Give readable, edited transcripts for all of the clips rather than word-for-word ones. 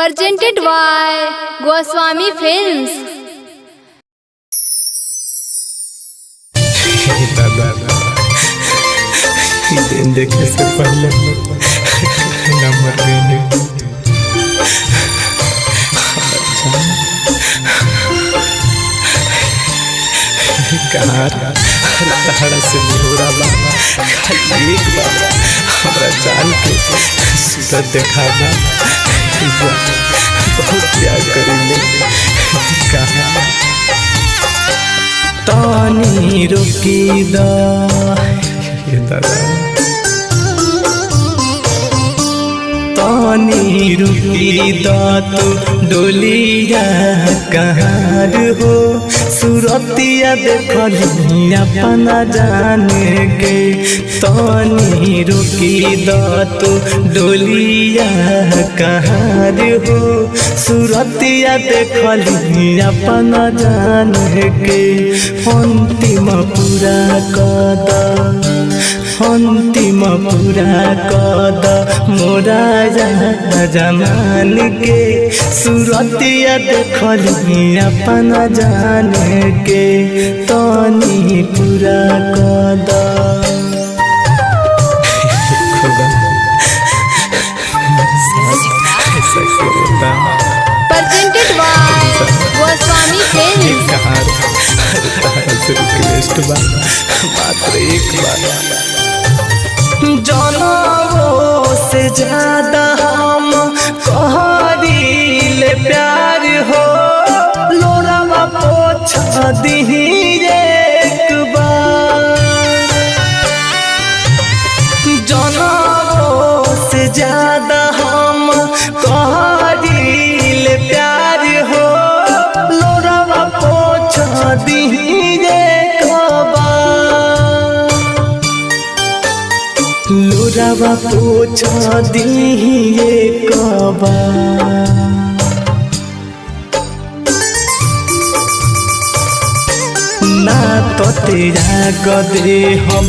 presented by Goswami Films. दिन देखने से पहले नंबर देने तारा से निहोरा बाबा खाली एक बार हमरा जान के सूरत देखा बहुत प्यार करेंगे कहा तानी रुकी दा तानी रुकी दा तू डोलिया कहाँ हो सूरतिया देखली अपना जाने के तानी रुकी दा तू डोलिया कहाँ हो सूरतिया देखली अपना जाने के अंतिम पूरा कदा अंतिम पूरा कद मोरा जमान के सूरतिया देखली अपना जाने के तानी पूरा कद Presented by Goswami Films. Request मात्र एक बार जनों से ज्यादा हम कहरीले प्यार हो लोरावा पोछा दीही एक बार जनों से ज्यादा हम कहरीले प्यार हो लोरावा पोछा दीही लोरावा पोछा दिए कबा ना तो तेरा गदे हम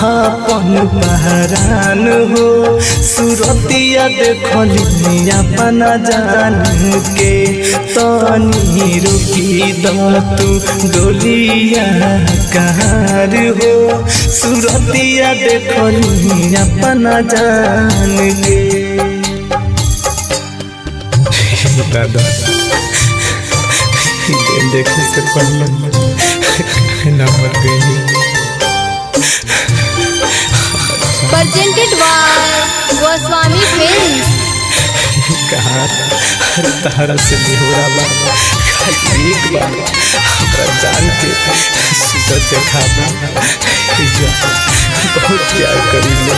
अपन पहरान हो सूरतिया देखली अपना जान के तानी रुकी दा तू डोलिया कहाँ हो सूरतिया देखली अपना जान के देखने से पहले number Presented by Goswami Films. तारा से निहोरा बाबा खाली एक बार हमरा जान के सूरत देखा बहुत प्यार करेंगे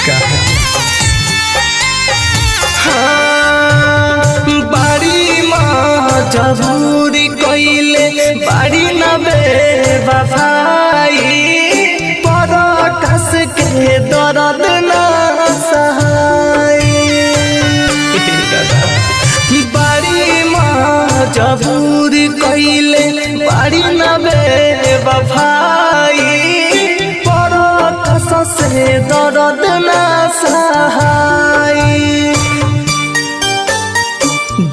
कहा बाड़ी माँ जबूरी कोइले बाड़ी न बेवफाई पर कस के दर्द न सहाई बाड़ी माँ जबूरी कोइले बाड़ी न बेवफाई पर कस से दर्द न सहाई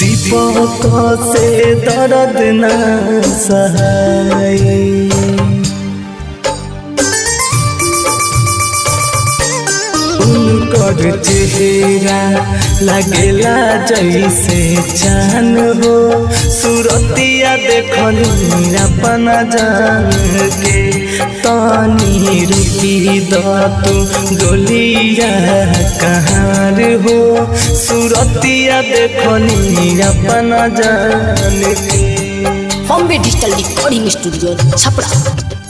दीपक से दर्द न सहाय उनकर चेहरा लगेला जैसे चान हो सूरतिया देखली अपना जान के तानी रुकी दा तू डोलिया कहाँ हो सूरतिया देखली अपना जान के Bombay digital recording studio Chhapra.